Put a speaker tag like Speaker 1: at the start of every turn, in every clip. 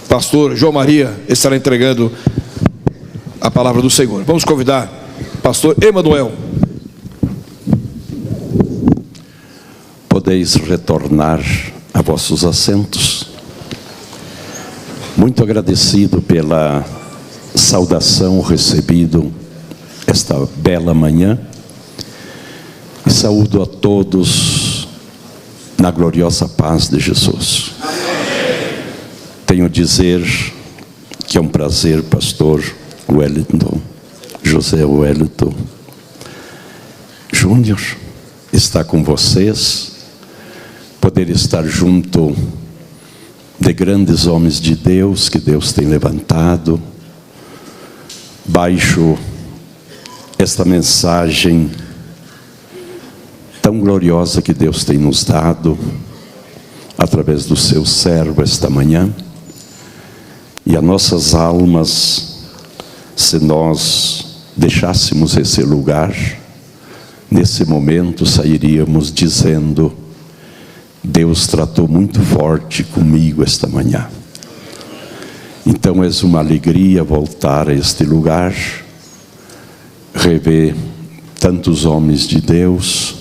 Speaker 1: pastor João Maria estará entregando a palavra do Senhor. Vamos convidar pastor Emanuel.
Speaker 2: Podeis retornar a vossos assentos. Muito agradecido pela saudação recebido esta bela manhã. E saúdo a todos na gloriosa paz de Jesus. Tenho a dizer que é um prazer, pastor Wellington, José Wellington Júnior, estar com vocês, poder estar junto de grandes homens de Deus que Deus tem levantado, baixo esta mensagem tão gloriosa que Deus tem nos dado, através do seu servo esta manhã. E as nossas almas, se nós deixássemos esse lugar, nesse momento sairíamos dizendo: Deus tratou muito forte comigo esta manhã. Então é uma alegria voltar a este lugar, rever tantos homens de Deus,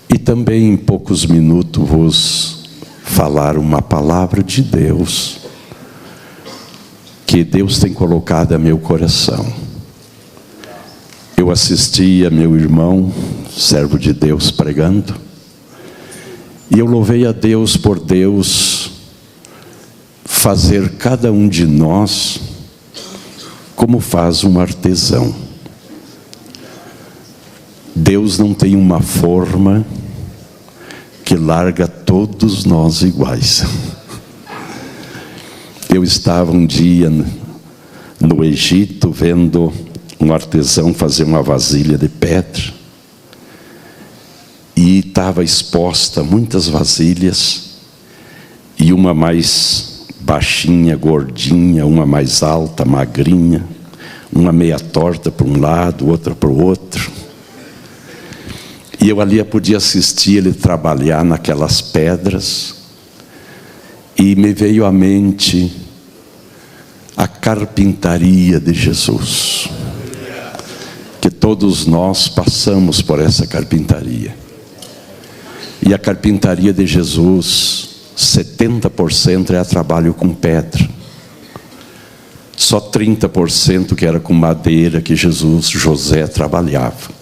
Speaker 2: e também em poucos minutos vos falar uma palavra de Deus, que Deus tem colocado a meu coração. Eu assisti a meu irmão, servo de Deus, pregando, e eu louvei a Deus por Deus fazer cada um de nós como faz um artesão. Deus não tem uma forma que larga todos nós iguais. Eu estava um dia no Egito vendo um artesão fazer uma vasilha de pedra, e estava exposta muitas vasilhas, e uma mais baixinha, gordinha, uma mais alta, magrinha, uma meia torta para um lado, outra para o outro. E eu ali podia assistir ele trabalhar naquelas pedras, e me veio à mente a carpintaria de Jesus, que todos nós passamos por essa carpintaria. E a carpintaria de Jesus, 70% era trabalho com pedra, só 30% que era com madeira, que José trabalhava.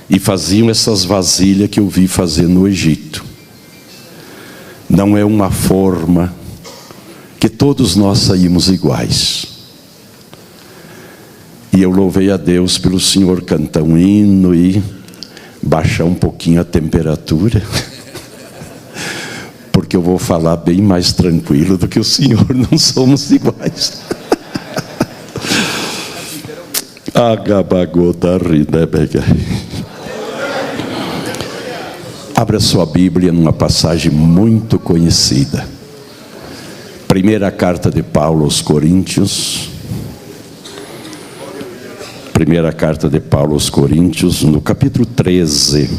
Speaker 2: E faziam essas vasilhas que eu vi fazer no Egito. Não é uma forma que todos nós saímos iguais. E eu louvei a Deus pelo Senhor cantar um hino e baixar um pouquinho a temperatura, porque eu vou falar bem mais tranquilo do que o Senhor, não somos iguais. Abra sua Bíblia numa passagem muito conhecida. Primeira carta de Paulo aos Coríntios. Primeira carta de Paulo aos Coríntios, no capítulo 13.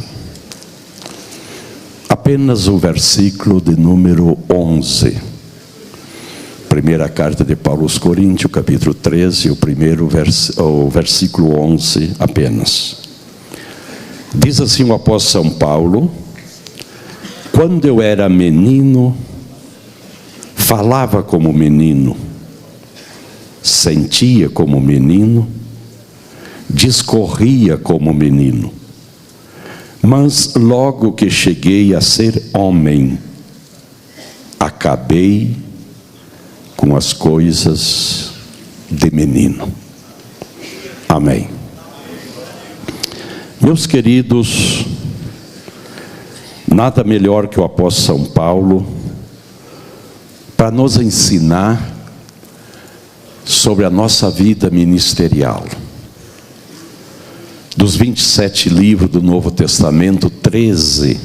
Speaker 2: Apenas o versículo de número 11. Primeira carta de Paulo aos Coríntios, capítulo 13, o versículo 11 apenas. Diz assim o apóstolo São Paulo: quando eu era menino, falava como menino, sentia como menino, discorria como menino. Mas logo que cheguei a ser homem, acabei com as coisas de menino. Amém. Meus queridos, nada melhor que o apóstolo São Paulo para nos ensinar sobre a nossa vida ministerial. Dos 27 livros do Novo Testamento, 13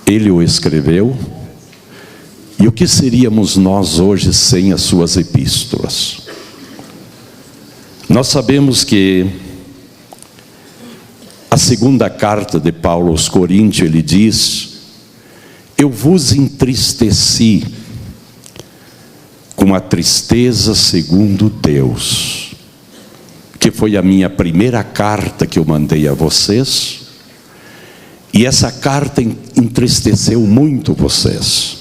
Speaker 2: ele o escreveu. E o que seríamos nós hoje sem as suas epístolas? Nós sabemos que a segunda carta de Paulo aos Coríntios, ele diz: eu vos entristeci com a tristeza segundo Deus, que foi a minha primeira carta que eu mandei a vocês, e essa carta entristeceu muito vocês.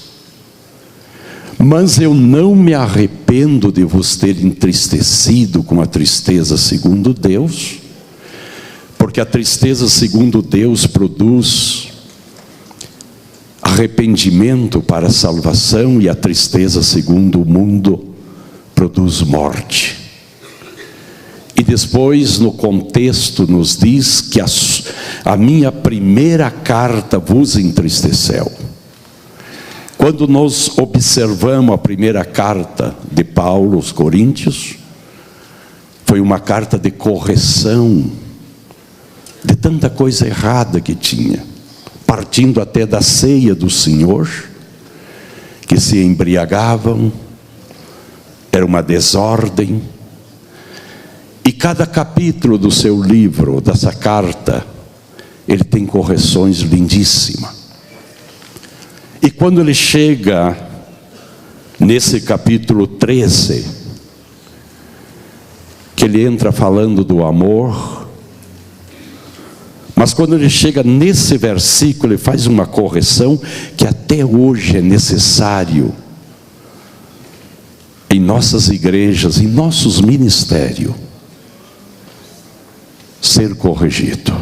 Speaker 2: Mas eu não me arrependo de vos ter entristecido com a tristeza segundo Deus, porque a tristeza segundo Deus produz arrependimento para a salvação, e a tristeza segundo o mundo produz morte. E depois, no contexto, nos diz que a minha primeira carta vos entristeceu. Quando nós observamos a primeira carta de Paulo aos Coríntios, foi uma carta de correção de tanta coisa errada que tinha, partindo até da ceia do Senhor, que se embriagavam, era uma desordem. E cada capítulo do seu livro, dessa carta, ele tem correções lindíssimas. E quando ele chega nesse capítulo 13, que ele entra falando do amor, mas quando ele chega nesse versículo, ele faz uma correção que até hoje é necessário em nossas igrejas, em nossos ministérios, ser corrigido.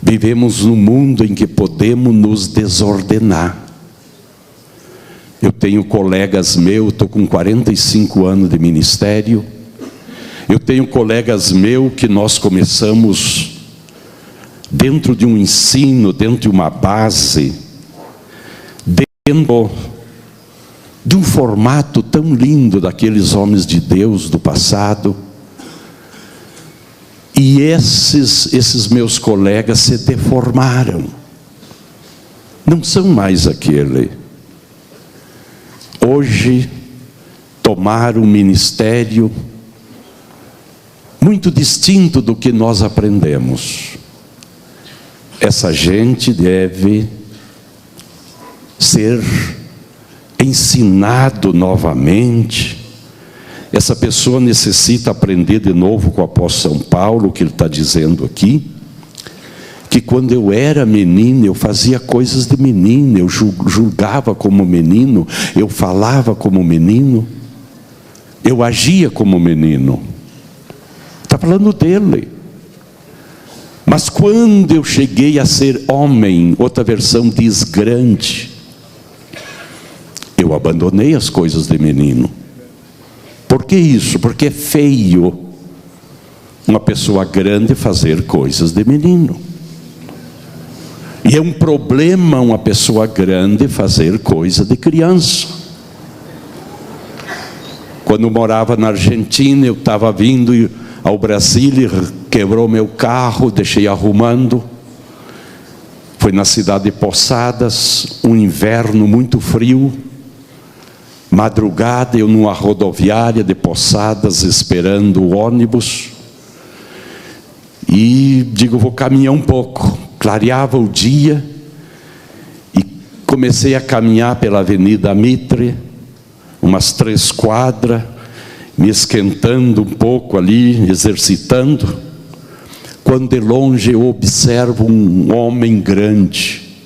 Speaker 2: Vivemos num mundo em que podemos nos desordenar. Eu tenho colegas meus, estou com 45 anos de ministério. Eu tenho colegas meus que nós começamos dentro de um ensino, dentro de uma base, dentro de um formato tão lindo daqueles homens de Deus do passado. E esses meus colegas se deformaram. Não são mais aquele. Hoje tomaram um ministério muito distinto do que nós aprendemos. Essa gente deve ser ensinado novamente. Essa pessoa necessita aprender de novo com o apóstolo São Paulo, que ele está dizendo aqui, que quando eu era menino, eu fazia coisas de menino, eu julgava como menino, eu falava como menino, eu agia como menino. Está falando dele. Mas quando eu cheguei a ser homem, outra versão diz grande, eu abandonei as coisas de menino. Por que isso? Porque é feio uma pessoa grande fazer coisas de menino. E é um problema uma pessoa grande fazer coisa de criança. Quando eu morava na Argentina, eu estava vindo ao Brasil e quebrou meu carro, deixei arrumando. Foi na cidade de Posadas, um inverno muito frio. Madrugada, eu numa rodoviária de Posadas, esperando o ônibus. E digo, vou caminhar um pouco. Clareava o dia. E comecei a caminhar pela Avenida Mitre, umas 3 quadras, me esquentando um pouco ali, exercitando. Quando de longe eu observo um homem grande,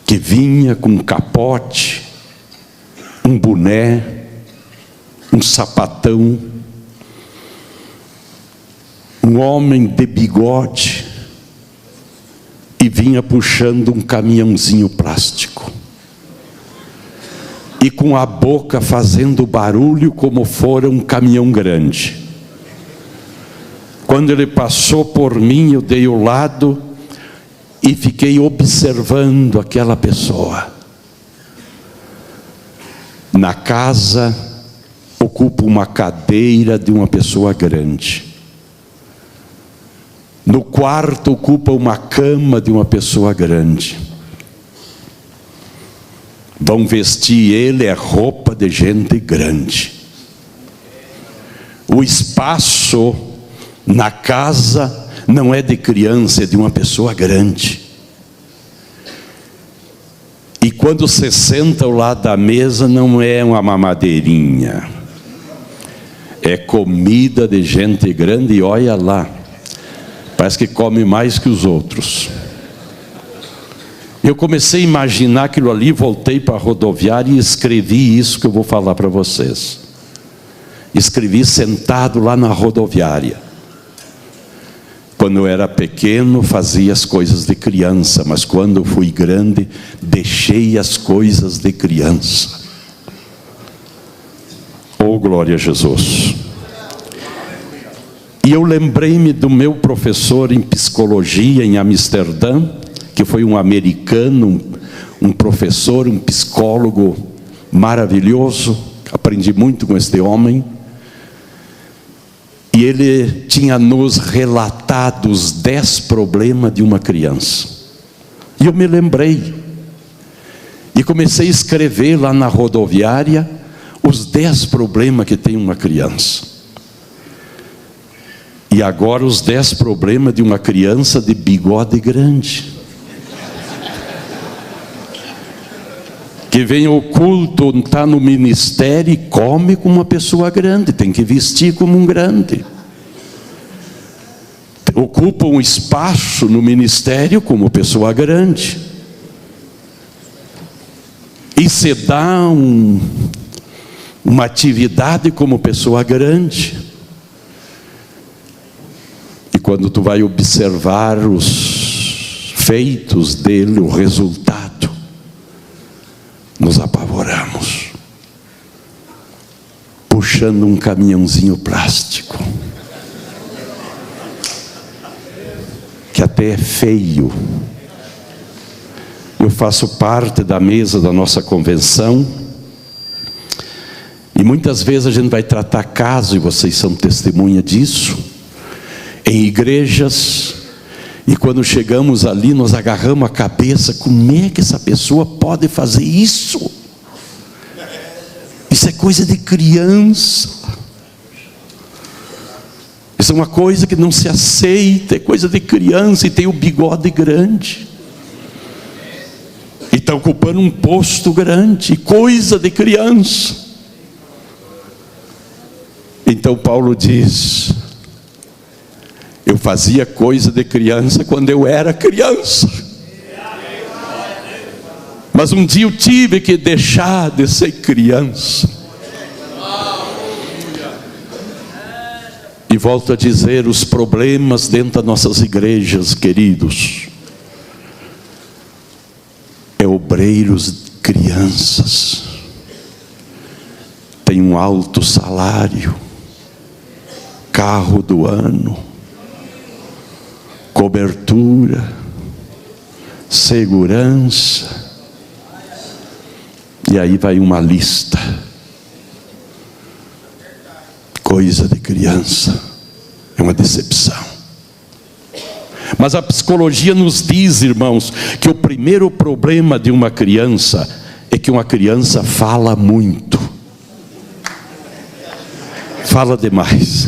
Speaker 2: que vinha com um capote, um boné, um sapatão, um homem de bigode, e vinha puxando um caminhãozinho plástico, e com a boca fazendo barulho como fora um caminhão grande. Quando ele passou por mim, eu dei o lado e fiquei observando aquela pessoa. Na casa, ocupa uma cadeira de uma pessoa grande. No quarto, ocupa uma cama de uma pessoa grande. Vão vestir ele a roupa de gente grande. O espaço na casa não é de criança, é de uma pessoa grande. E quando você senta ao lado da mesa, não é uma mamadeirinha. É comida de gente grande e olha lá. Parece que come mais que os outros. Eu comecei a imaginar aquilo ali, voltei para a rodoviária e escrevi isso que eu vou falar para vocês. Escrevi sentado lá na rodoviária. Quando eu era pequeno, fazia as coisas de criança, mas quando eu fui grande, deixei as coisas de criança. Oh, glória a Jesus. E eu lembrei-me do meu professor em psicologia em Amsterdã, que foi um americano, um professor, um psicólogo maravilhoso. Aprendi muito com este homem. E ele tinha nos relatado os 10 problemas de uma criança. E eu me lembrei. E comecei a escrever lá na rodoviária os 10 problemas que tem uma criança. E agora os 10 problemas de uma criança de bigode grande. Que vem ao culto, está no ministério e come como uma pessoa grande, tem que vestir como um grande. Ocupa um espaço no ministério como pessoa grande. E se dá uma atividade como pessoa grande. E quando tu vai observar os feitos dele, o resultado, nos apavoramos, puxando um caminhãozinho plástico, que até é feio. Eu faço parte da mesa da nossa convenção, e muitas vezes a gente vai tratar caso, e vocês são testemunha disso, em igrejas. E quando chegamos ali, nós agarramos a cabeça. Como é que essa pessoa pode fazer isso? Isso é coisa de criança. Isso é uma coisa que não se aceita. É coisa de criança e tem o bigode grande. E está ocupando um posto grande. Coisa de criança. Então Paulo diz: eu fazia coisa de criança quando eu era criança. Mas um dia eu tive que deixar de ser criança. E volto a dizer, os problemas dentro das nossas igrejas, queridos, é obreiros crianças. Tem um alto salário, carro do ano, cobertura, segurança, e aí vai uma lista. Coisa de criança, é uma decepção. Mas a psicologia nos diz, irmãos, que o primeiro problema de uma criança é que uma criança fala muito, fala demais.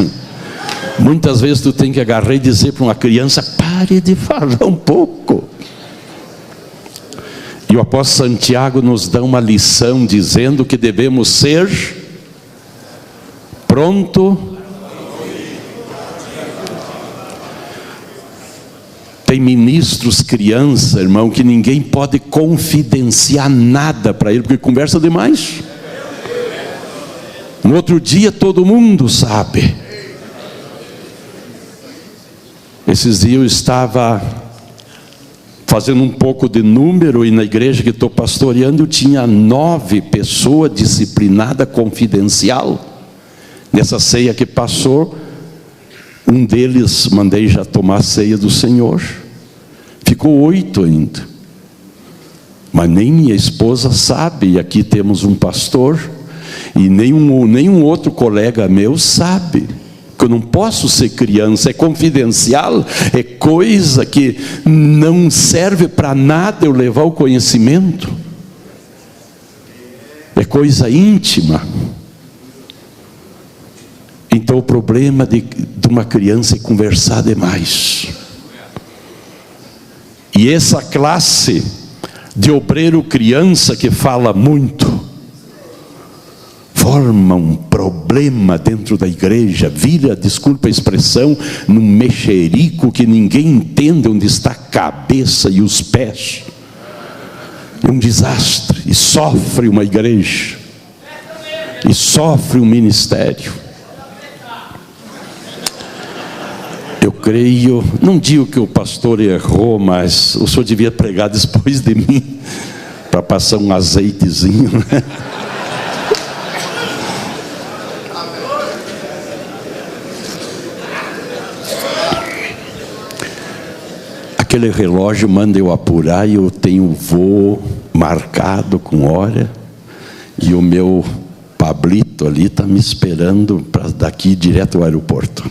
Speaker 2: Muitas vezes tu tem que agarrar e dizer para uma criança: pare de falar um pouco. E o apóstolo Santiago nos dá uma lição dizendo que devemos ser pronto. Tem ministros criança, irmão, que ninguém pode confidenciar nada para ele, porque conversa demais. No outro dia todo mundo sabe. Esses dias eu estava fazendo um pouco de número, e na igreja que estou pastoreando eu tinha 9 pessoas disciplinadas confidencial. Nessa ceia que passou, um deles mandei já tomar a ceia do Senhor. Ficou 8 ainda. Mas nem minha esposa sabe, e aqui temos um pastor, e nenhum outro colega meu sabe. Eu não posso ser criança, é confidencial, é coisa que não serve para nada eu levar o conhecimento, é coisa íntima. Então o problema de uma criança é conversar demais. E essa classe de obreiro criança que fala muito, forma um problema dentro da igreja, vira, desculpa a expressão, num mexerico que ninguém entende onde está a cabeça e os pés. É um desastre, e sofre uma igreja, e sofre um ministério. Eu creio, não digo que o pastor errou, mas o senhor devia pregar depois de mim, para passar um azeitezinho, né? Aquele relógio manda eu apurar e eu tenho voo marcado com hora, e o meu Pablito ali está me esperando para daqui direto ao aeroporto.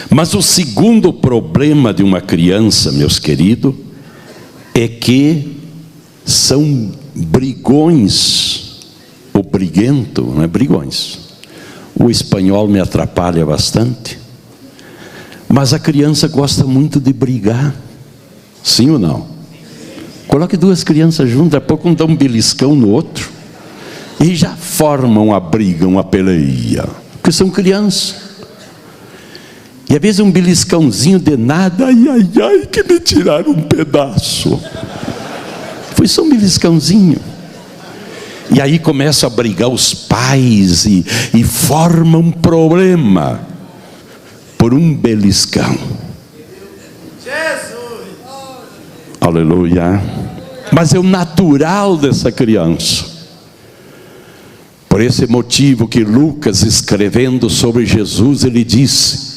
Speaker 2: Mas o segundo problema de uma criança, meus queridos, é que são brigões, ou briguento, não é brigões. O espanhol me atrapalha bastante, mas a criança gosta muito de brigar, sim ou não? Coloque duas crianças juntas, daqui a pouco um dá um beliscão no outro, e já formam uma briga, uma peleia, porque são crianças. E às vezes um beliscãozinho de nada, ai, ai, ai, que me tiraram um pedaço. Foi só um beliscãozinho. E aí começam a brigar os pais e formam um problema por um beliscão. Jesus! Aleluia! Mas é o natural dessa criança. Por esse motivo que Lucas, escrevendo sobre Jesus, ele disse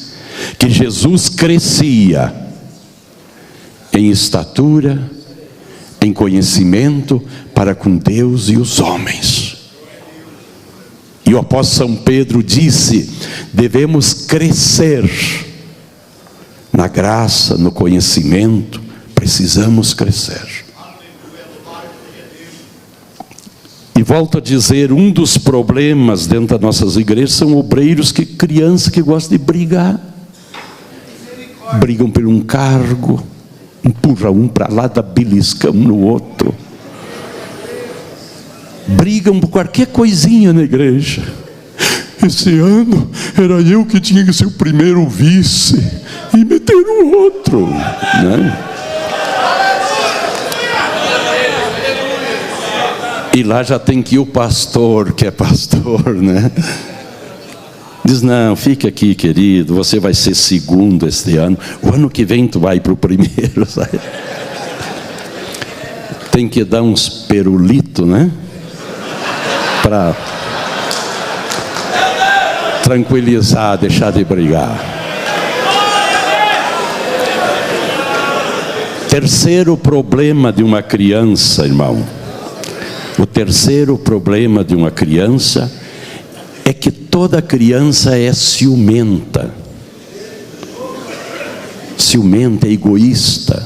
Speaker 2: que Jesus crescia em estatura, em conhecimento para com Deus e os homens. E o apóstolo São Pedro disse: devemos crescer na graça, no conhecimento, precisamos crescer. E volto a dizer, um dos problemas dentro das nossas igrejas são obreiros crianças que gostam de brigar. Brigam por um cargo, empurra um para lá, dá beliscão no outro. Brigam por qualquer coisinha na igreja. Esse ano era eu que tinha que ser o primeiro vice, e meteram o outro, né? E lá já tem que ir o pastor, que é pastor, né? Diz: não, fica aqui, querido, você vai ser segundo este ano. O ano que vem tu vai para o primeiro, sabe? Tem que dar uns perulitos, né? Para tranquilizar, deixar de brigar. Terceiro problema de uma criança, irmão. O terceiro problema de uma criança é que toda criança é ciumenta. Ciumenta, é egoísta.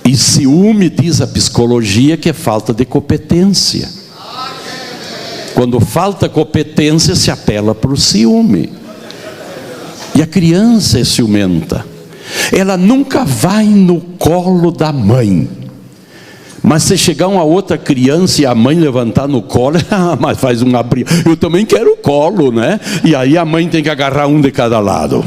Speaker 2: E ciúme, diz a psicologia, que é falta de competência. Quando falta competência, se apela para o ciúme. E a criança é ciumenta. Ela nunca vai no colo da mãe. Mas se chegar uma outra criança e a mãe levantar no colo, mas faz um abrir. Eu também quero o colo, né? E aí a mãe tem que agarrar um de cada lado.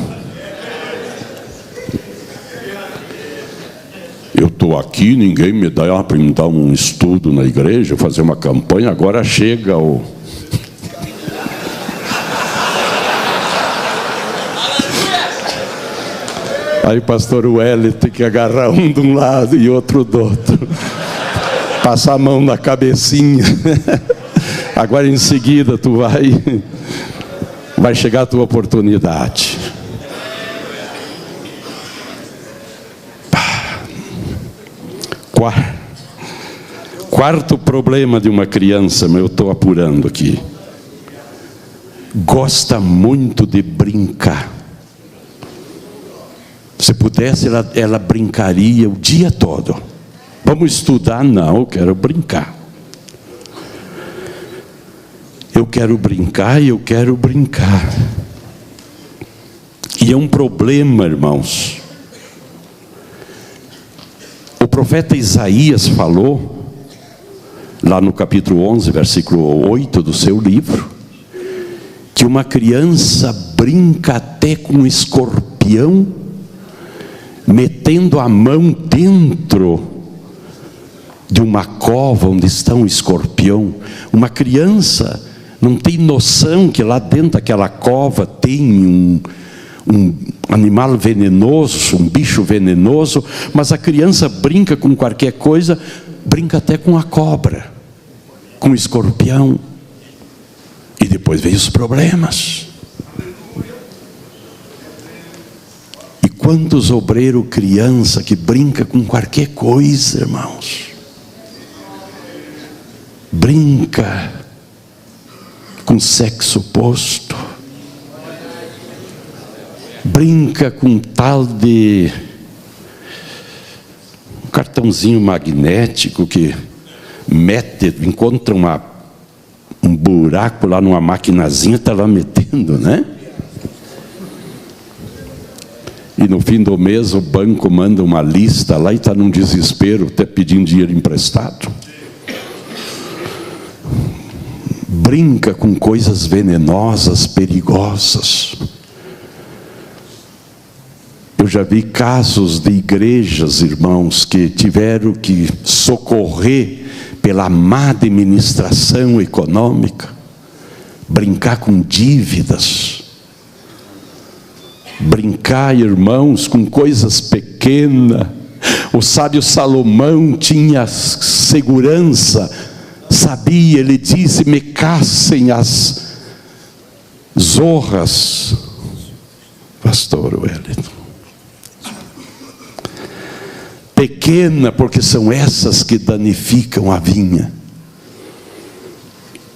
Speaker 2: Eu estou aqui, ninguém me dá para me dar um estudo na igreja, fazer uma campanha, agora chega o... Aí o pastor Wellington tem que agarrar um de um lado e outro do outro. Passar a mão na cabecinha. Agora em seguida tu vai chegar a tua oportunidade. Quarto problema de uma criança, mas eu estou apurando aqui. Gosta muito de brincar. Se pudesse, ela brincaria o dia todo. Vamos estudar? Não, eu quero brincar. Eu quero brincar e eu quero brincar. E é um problema, irmãos. O profeta Isaías falou, lá no capítulo 11, versículo 8 do seu livro, que uma criança brinca até com um escorpião, metendo a mão dentro de uma cova onde está um escorpião. Uma criança não tem noção que lá dentro daquela cova tem um animal venenoso, um bicho venenoso, mas a criança brinca com qualquer coisa, brinca até com a cobra, com o escorpião. E depois vem os problemas. E quantos obreiros criança que brinca com qualquer coisa, irmãos. Brinca com sexo oposto. Brinca com tal de um cartãozinho magnético que mete, encontra um buraco lá numa maquinazinha, está lá metendo, né? E no fim do mês o banco manda uma lista lá e está num desespero, até pedindo dinheiro emprestado. Brinca com coisas venenosas, perigosas. Eu já vi casos de igrejas, irmãos, que tiveram que socorrer pela má administração econômica, brincar com dívidas, brincar, irmãos, com coisas pequenas. O sábio Salomão tinha segurança, sabia, ele disse: me caçem as zorras, pastor Wellington. Pequena, porque são essas que danificam a vinha.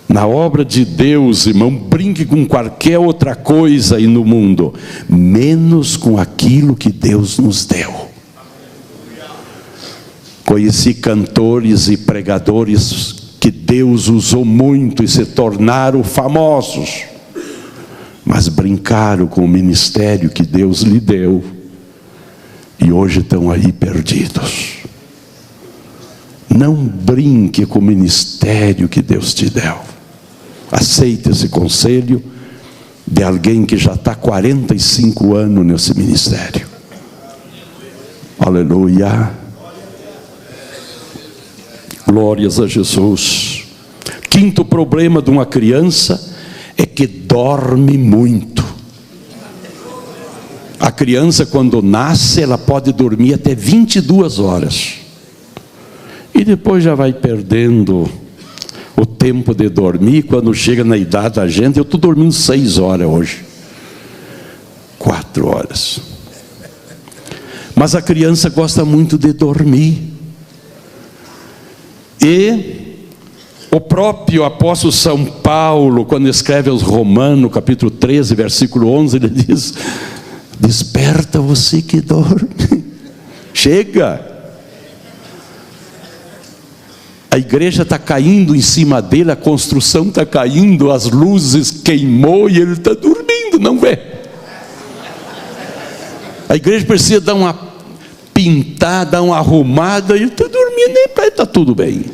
Speaker 2: Na obra de Deus, irmão, brinque com qualquer outra coisa aí no mundo, menos com aquilo que Deus nos deu. Conheci cantores e pregadores que Deus usou muito e se tornaram famosos, mas brincaram com o ministério que Deus lhe deu. E hoje estão aí perdidos. Não brinque com o ministério que Deus te deu. Aceite esse conselho de alguém que já está 45 anos nesse ministério. Aleluia. Glórias a Jesus. Quinto problema de uma criança é que dorme muito. A criança, quando nasce, ela pode dormir até 22 horas. E depois já vai perdendo o tempo de dormir. Quando chega na idade da gente, eu estou dormindo 6 horas hoje. 4 horas. Mas a criança gosta muito de dormir. E o próprio apóstolo São Paulo, quando escreve aos Romanos, capítulo 13, versículo 11, ele diz: desperta você que dorme, chega. A igreja está caindo em cima dele, a construção está caindo, as luzes queimou e ele está dormindo, não vê? A igreja precisa dar uma pintada, dar uma arrumada, e ele está dormindo, e está tudo bem.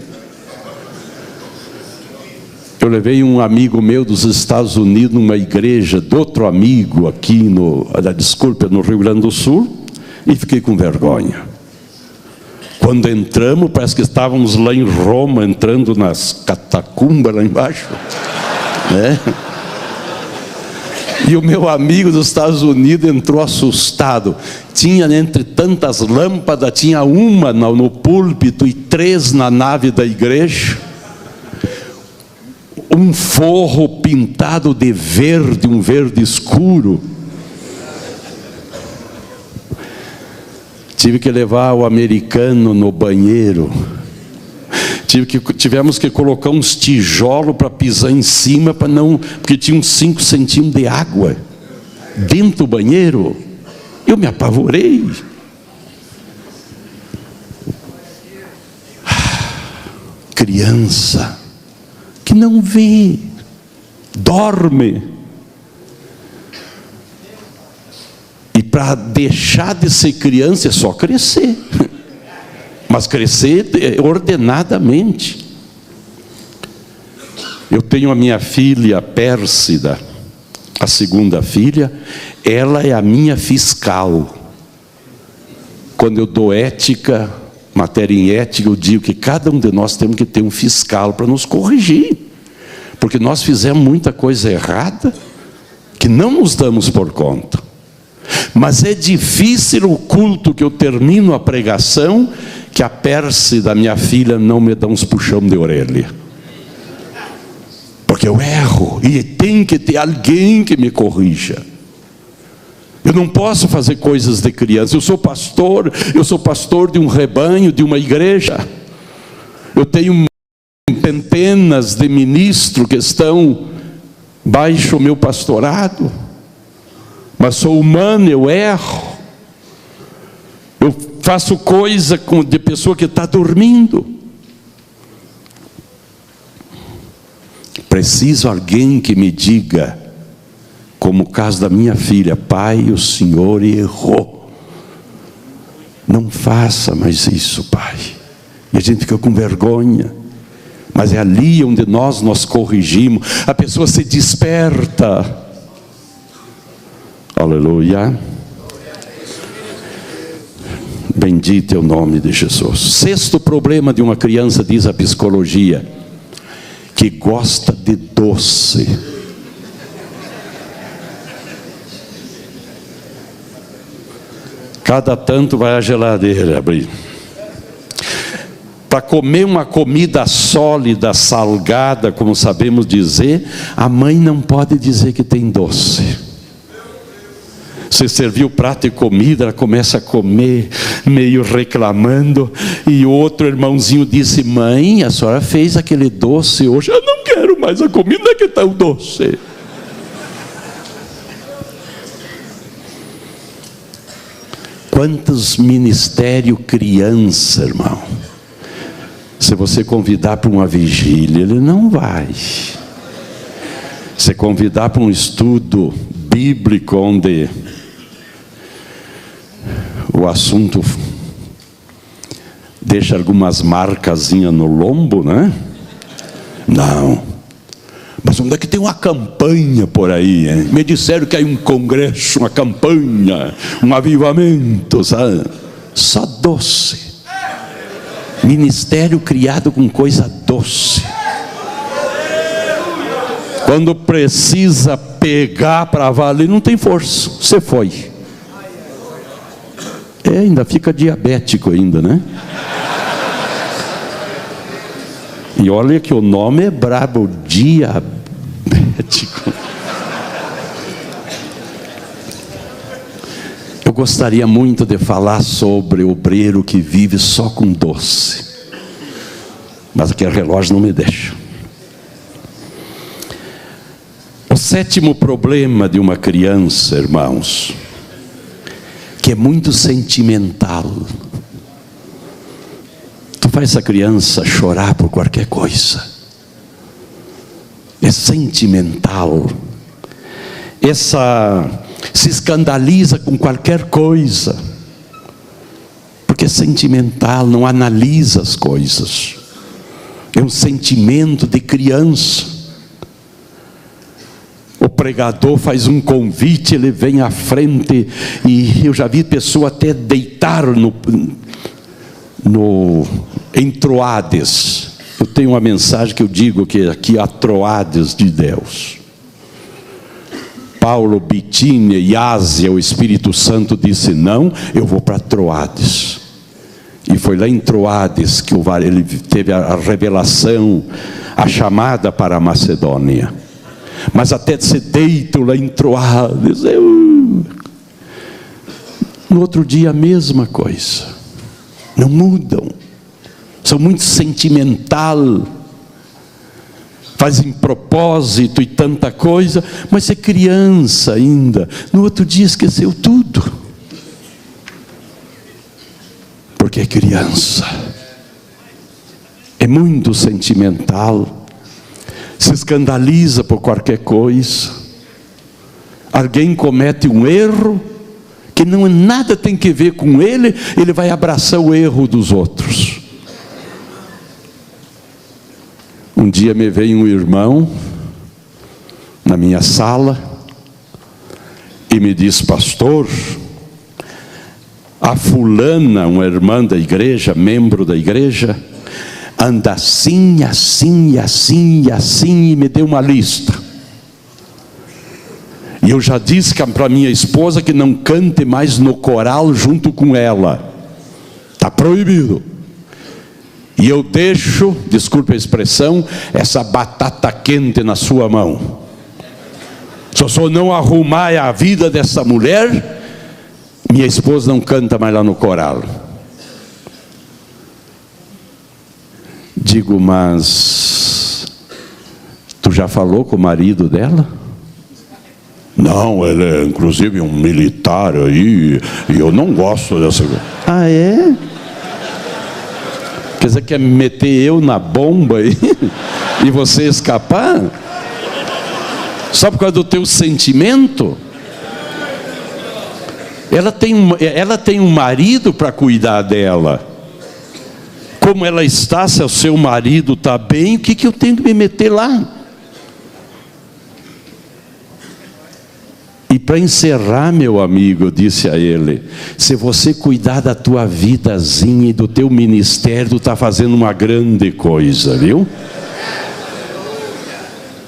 Speaker 2: Eu levei um amigo meu dos Estados Unidos numa igreja de outro amigo aqui no Rio Grande do Sul, e fiquei com vergonha. Quando entramos, parece que estávamos lá em Roma, entrando nas catacumbas lá embaixo, né? E o meu amigo dos Estados Unidos entrou assustado. Tinha entre tantas lâmpadas, tinha uma no púlpito e 3 na nave da igreja. Um forro pintado de verde, um verde escuro. Tive que levar o americano no banheiro. Tivemos que colocar uns tijolos para pisar em cima, para não, porque tinha uns 5 centímetros de água dentro do banheiro. Eu me apavorei. Criança que não vê, dorme. E para deixar de ser criança é só crescer. mas crescer ordenadamente. Eu tenho a minha filha Pérsida, a segunda filha, ela é a minha fiscal. Quando eu dou ética, matéria em ética, eu digo que cada um de nós temos que ter um fiscal para nos corrigir, porque nós fizemos muita coisa errada que não nos damos por conta. Mas é difícil o culto que eu termino a pregação, que a Pérsida, minha filha, não me dá uns puxão de orelha, porque eu erro e tem que ter alguém que me corrija. Eu não posso fazer coisas de criança. Eu sou pastor de um rebanho, de uma igreja. Eu tenho centenas de ministros que estão baixo o meu pastorado, mas sou humano, eu erro. Eu faço coisa de pessoa que está dormindo. Preciso alguém que me diga, como o caso da minha filha: pai, o senhor errou, não faça mais isso, pai. E a gente fica com vergonha, mas é ali onde nós corrigimos. A pessoa se desperta. Aleluia. Bendito é o nome de Jesus. Sexto problema de uma criança, diz a psicologia, que gosta de doce. Cada tanto vai à geladeira abrir. Para comer uma comida sólida, salgada, como sabemos dizer, a mãe não pode dizer que tem doce. Você serviu o prato de comida, ela começa a comer, meio reclamando, e outro irmãozinho disse: mãe, a senhora fez aquele doce hoje. Eu não quero mais a comida que está o doce. Quantos ministérios criança, irmão, se você convidar para uma vigília, ele não vai. Se convidar para um estudo bíblico, onde o assunto deixa algumas marcazinhas no lombo, né? Não. Mas onde é que tem uma campanha por aí, hein? Me disseram que hay um congresso, uma campanha, um avivamento, sabe? Só doce. Ministério criado com coisa doce. Quando precisa pegar para valer, não tem força. Você foi. Ainda fica diabético ainda, né? E olha que o nome é brabo, diabético. Eu gostaria muito de falar sobre o obreiro que vive só com doce, mas aquele relógio não me deixa. O sétimo problema de uma criança, irmãos, que é muito sentimental. Tu faz essa criança chorar por qualquer coisa. É sentimental. Se escandaliza com qualquer coisa, porque é sentimental, não analisa as coisas. É um sentimento de criança. O pregador faz um convite, ele vem à frente, e eu já vi pessoa até deitar em Troades. Eu tenho uma mensagem que eu digo que aqui há Troades de Deus. Paulo, Bitínia e Ásia, o Espírito Santo disse: não, eu vou para Troades. E foi lá em Troades que ele teve a revelação, a chamada para a Macedônia. Mas até se deito lá em Troades. No outro dia a mesma coisa. Não mudam. São muito sentimental. Fazem propósito e tanta coisa, mas é criança ainda. No outro dia esqueceu tudo. Porque é criança. É muito sentimental. Se escandaliza por qualquer coisa. Alguém comete um erro, que não nada tem que ver com ele, ele vai abraçar o erro dos outros. Um dia me veio um irmão na minha sala e me disse: pastor, a fulana, uma irmã da igreja, membro da igreja, anda assim, assim, assim, assim, e me deu uma lista. E eu já disse para minha esposa que não cante mais no coral junto com ela. Está proibido. E eu deixo, desculpe a expressão, essa batata quente na sua mão. Se eu só não arrumar a vida dessa mulher, minha esposa não canta mais lá no coral. Digo, mas tu já falou com o marido dela? Não, ele é inclusive um militar aí, e eu não gosto dessa coisa. Ah, é? Quer dizer, quer me meter eu na bomba aí, e você escapar? Só por causa do teu sentimento? Ela tem um marido para cuidar dela. Como ela está, se o seu marido está bem, o que eu tenho que me meter lá? E para encerrar, meu amigo, eu disse a ele: se você cuidar da tua vidazinha e do teu ministério, tu está fazendo uma grande coisa, viu?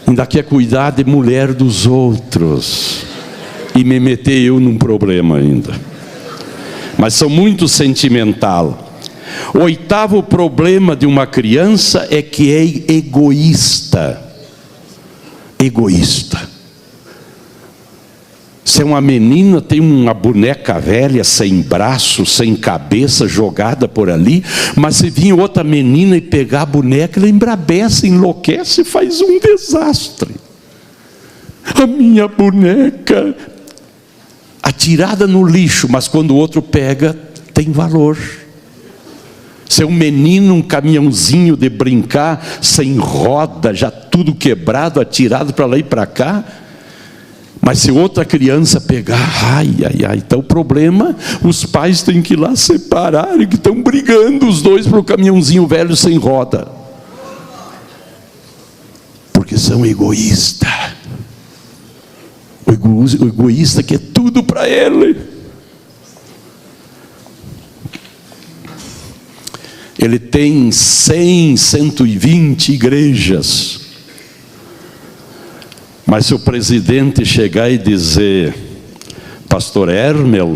Speaker 2: Ainda quer cuidar de mulher dos outros e me meter eu num problema ainda. Mas sou muito sentimental. O oitavo problema de uma criança é que é egoísta. Egoísta. Se é uma menina, tem uma boneca velha, sem braço, sem cabeça, jogada por ali. Mas se vir outra menina e pegar a boneca, ela embrabece, enlouquece e faz um desastre. A minha boneca, atirada no lixo, mas quando o outro pega, tem valor. Se é um menino, um caminhãozinho de brincar, sem roda, já tudo quebrado, atirado para lá e para cá. Mas se outra criança pegar, então o problema, os pais têm que ir lá separar, que estão brigando os dois para o caminhãozinho velho sem roda. Porque são egoístas. O egoísta quer tudo para ele. Ele tem 100, 120 igrejas. Mas se o presidente chegar e dizer: pastor Hermel,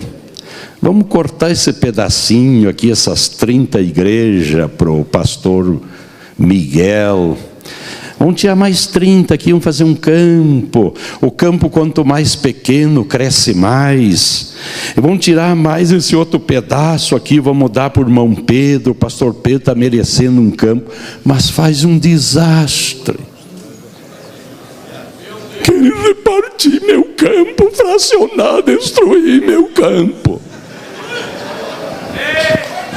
Speaker 2: vamos cortar esse pedacinho aqui, essas 30 igrejas para o pastor Miguel, vamos tirar mais 30 aqui, vamos fazer um campo. O campo, quanto mais pequeno, cresce mais. E vamos tirar mais esse outro pedaço aqui, vamos dar para o irmão Pedro. O pastor Pedro está merecendo um campo, mas faz um desastre. Querer repartir meu campo, fracionar, destruir meu campo.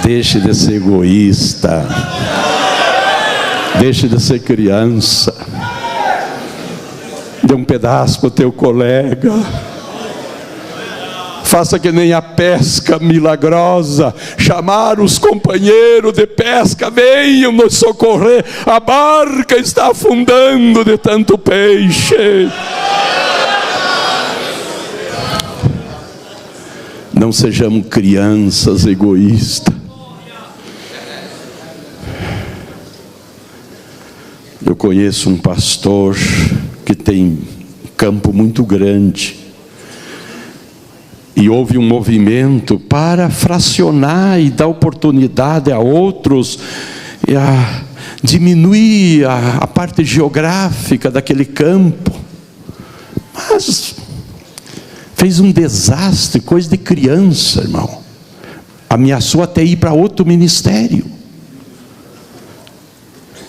Speaker 2: Deixe de ser egoísta. Deixe de ser criança. Dê um pedaço para o teu colega. Faça que nem a pesca milagrosa. Chamar os companheiros de pesca. Venham nos socorrer. A barca está afundando de tanto peixe. Não sejamos crianças egoístas. Eu conheço um pastor que tem um campo muito grande. E houve um movimento para fracionar e dar oportunidade a outros, e a diminuir a parte geográfica daquele campo. Mas fez um desastre, coisa de criança, irmão. Ameaçou até ir para outro ministério.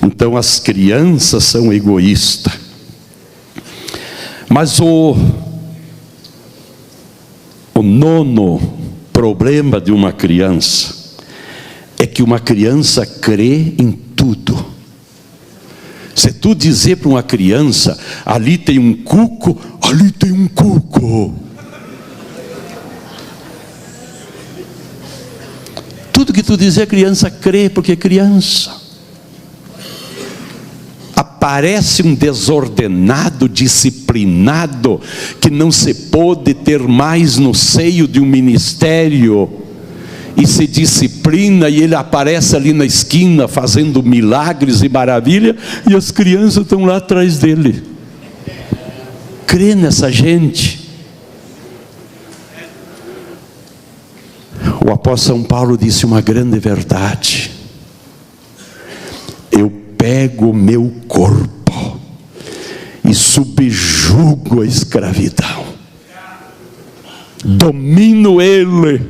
Speaker 2: Então as crianças são egoístas. Mas o nono problema de uma criança é que uma criança crê em tudo. Se tu dizer para uma criança: ali tem um cuco, ali tem um cuco. Tudo que tu dizer, a criança crê, porque é criança. Aparece um desordenado, disciplinado, que não se pode ter mais no seio de um ministério, e se disciplina, e ele aparece ali na esquina, fazendo milagres e maravilha, e as crianças estão lá atrás dele. Crê nessa gente. O apóstolo São Paulo disse uma grande verdade: eu pego o meu corpo e subjugo a escravidão, domino ele,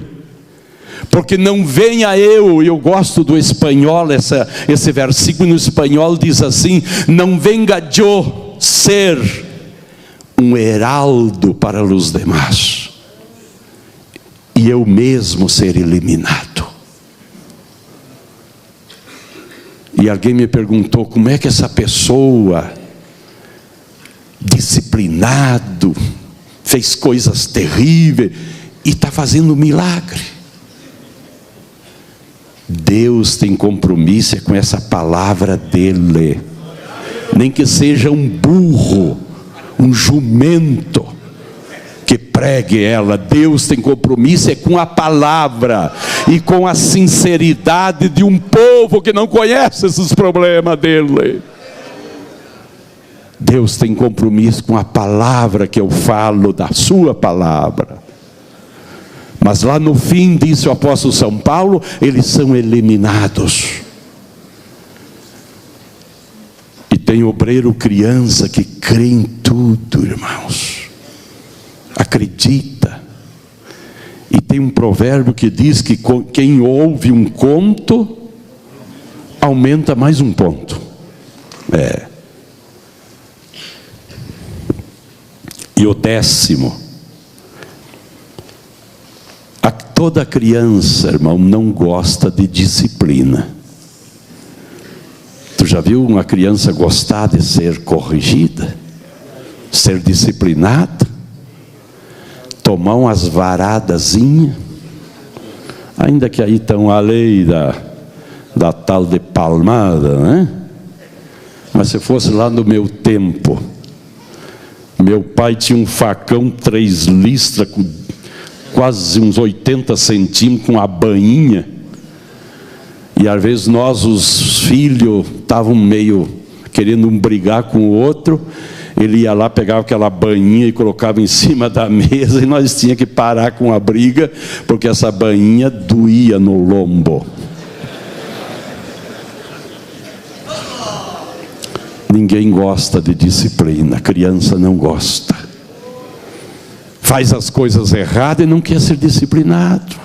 Speaker 2: porque não venha eu gosto do espanhol, esse versículo no espanhol diz assim: não venga eu ser um heraldo para os demais, e eu mesmo ser eliminado. E alguém me perguntou, como é que essa pessoa, disciplinado, fez coisas terríveis, e está fazendo milagre? Deus tem compromisso com essa palavra dele. Nem que seja um burro, um jumento, que pregue ela. Deus tem compromisso com a palavra e com a sinceridade de um povo que não conhece esses problemas dele. Deus tem compromisso com a palavra que eu falo, da sua palavra. Mas lá no fim, disse o apóstolo São Paulo, eles são eliminados. E tem obreiro criança que crê em tudo, irmãos. Acredita. E tem um provérbio que diz que quem ouve um conto, aumenta mais um ponto. E o 10º. Toda criança, irmão, não gosta de disciplina. Tu já viu uma criança gostar de ser corrigida? Ser disciplinada? Tomar umas varadazinhas? Ainda que aí estão a lei da tal de palmada, né? Mas se fosse lá no meu tempo, meu pai tinha um facão 3 listras com quase uns 80 centímetros, com a bainha, e às vezes nós, os filhos, estavam meio querendo um brigar com o outro, ele ia lá, pegava aquela bainha e colocava em cima da mesa, e nós tínhamos que parar com a briga, porque essa bainha doía no lombo. Ninguém gosta de disciplina, a criança não gosta. Faz as coisas erradas e não quer ser disciplinado.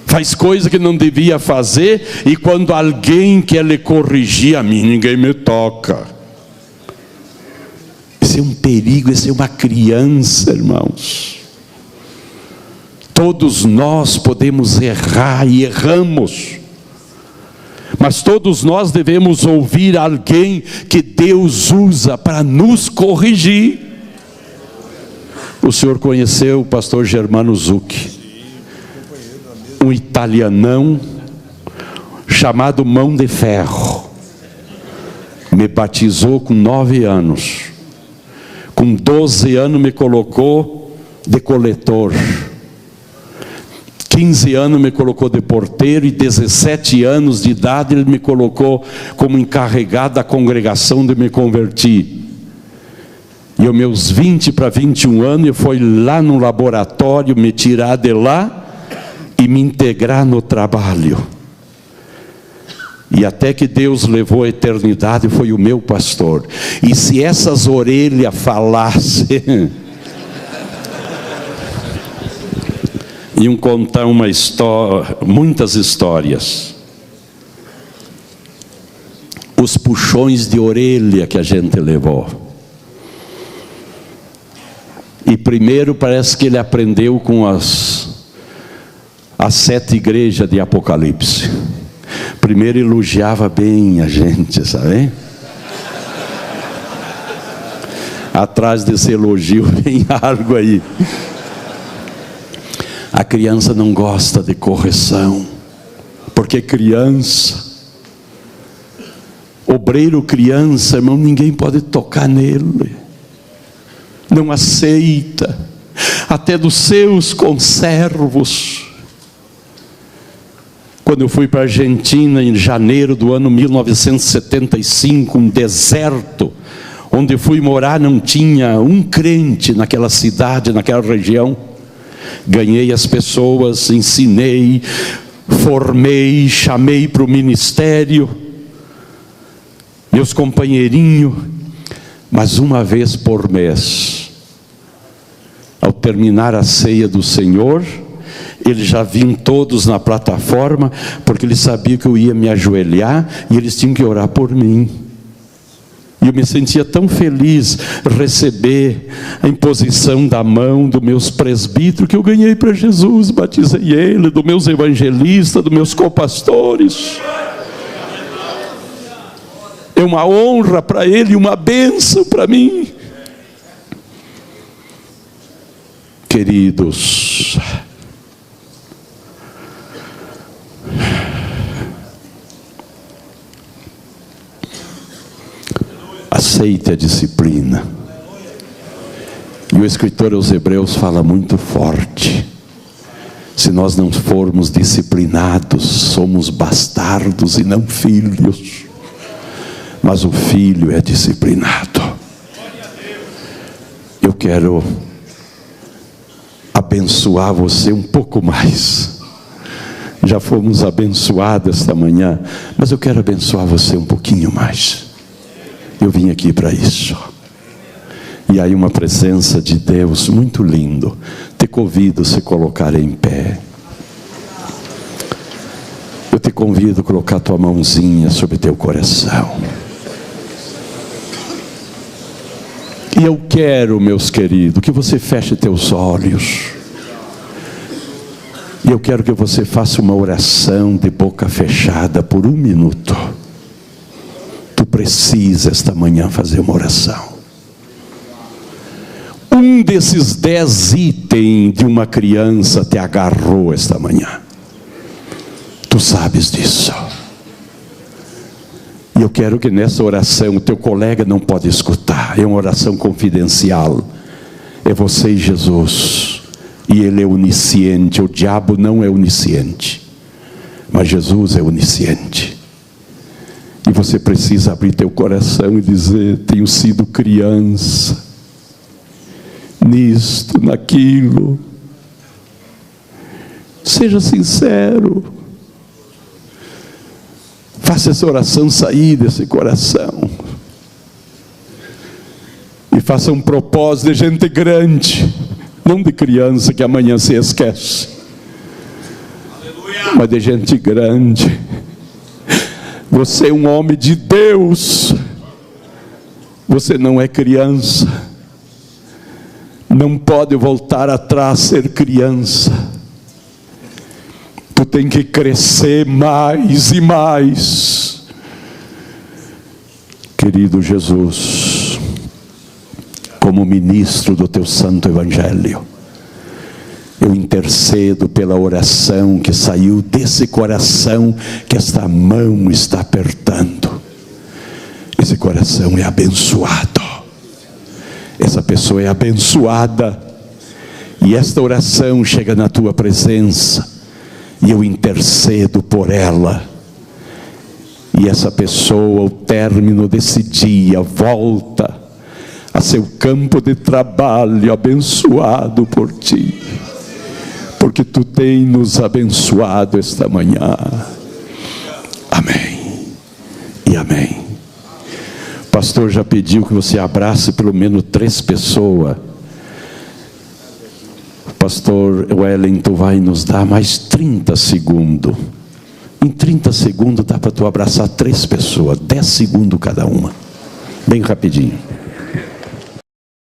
Speaker 2: Faz coisa que não devia fazer, e quando alguém quer lhe corrigir, a mim ninguém me toca. Esse é um perigo, esse é uma criança, irmãos. Todos nós podemos errar e erramos, mas todos nós devemos ouvir alguém que Deus usa para nos corrigir. O senhor conheceu o pastor Germano Zucchi, um italianão chamado Mão de Ferro. Me batizou com 9 anos. Com 12 anos me colocou de coletor. 15 anos me colocou de porteiro, e 17 anos de idade ele me colocou como encarregado da congregação de me convertir. E os meus 20 para 21 anos, eu fui lá no laboratório, me tirar de lá e me integrar no trabalho. E até que Deus levou a eternidade, foi o meu pastor. E se essas orelhas falassem, iam contar uma história, muitas histórias. Os puxões de orelha que a gente levou. E primeiro parece que ele aprendeu com as 7 igrejas de Apocalipse. Primeiro elogiava bem a gente, sabe? Atrás desse elogio vem algo aí. A criança não gosta de correção, porque criança, obreiro criança, irmão, ninguém pode tocar nele, não aceita, até dos seus conservos. Quando eu fui para a Argentina em janeiro do ano 1975, um deserto, onde fui morar, não tinha um crente naquela cidade, naquela região. Ganhei as pessoas, ensinei, formei, chamei para o ministério, meus companheirinhos, mas uma vez por mês, ao terminar a ceia do Senhor, eles já vinham todos na plataforma, porque eles sabiam que eu ia me ajoelhar, e eles tinham que orar por mim. E eu me sentia tão feliz receber a imposição da mão dos meus presbíteros, que eu ganhei para Jesus, batizei ele, dos meus evangelistas, dos meus copastores. É uma honra para ele, uma bênção para mim. Queridos, aceite a disciplina. E o escritor aos Hebreus fala muito forte: se nós não formos disciplinados, somos bastardos e não filhos. Mas o filho é disciplinado. Eu quero abençoar você um pouco mais. Já fomos abençoados esta manhã, mas eu quero abençoar você um pouquinho mais. Eu vim aqui para isso. E aí uma presença de Deus muito lindo. Te convido a se colocar em pé. Eu te convido a colocar tua mãozinha sobre teu coração. E eu quero, meus queridos, que você feche teus olhos. E eu quero que você faça uma oração de boca fechada por 1 minuto. Tu precisa esta manhã fazer uma oração. Um desses 10 itens de uma criança te agarrou esta manhã. Tu sabes disso. E eu quero que nessa oração, o teu colega não pode escutar. É uma oração confidencial. É você e Jesus. E Ele é onisciente. O diabo não é onisciente, mas Jesus é onisciente. E você precisa abrir teu coração e dizer: tenho sido criança, nisto, naquilo. Seja sincero. Faça essa oração sair desse coração. E faça um propósito de gente grande, não de criança que amanhã se esquece. Aleluia. Mas de gente grande. Você é um homem de Deus. Você não é criança. Não pode voltar atrás a ser criança. Tu tem que crescer mais e mais. Querido Jesus, como ministro do teu santo evangelho, eu intercedo pela oração que saiu desse coração que esta mão está apertando. Esse coração é abençoado. Essa pessoa é abençoada. E esta oração chega na tua presença. E eu intercedo por ela. E essa pessoa, ao término desse dia, volta a seu campo de trabalho, abençoado por ti. Porque tu tens nos abençoado esta manhã. Amém. E amém. O pastor já pediu que você abrace pelo menos 3 pessoas. Pastor Wellington vai nos dar mais 30 segundos. Em 30 segundos dá para tu abraçar 3 pessoas, 10 segundos cada uma. Bem rapidinho.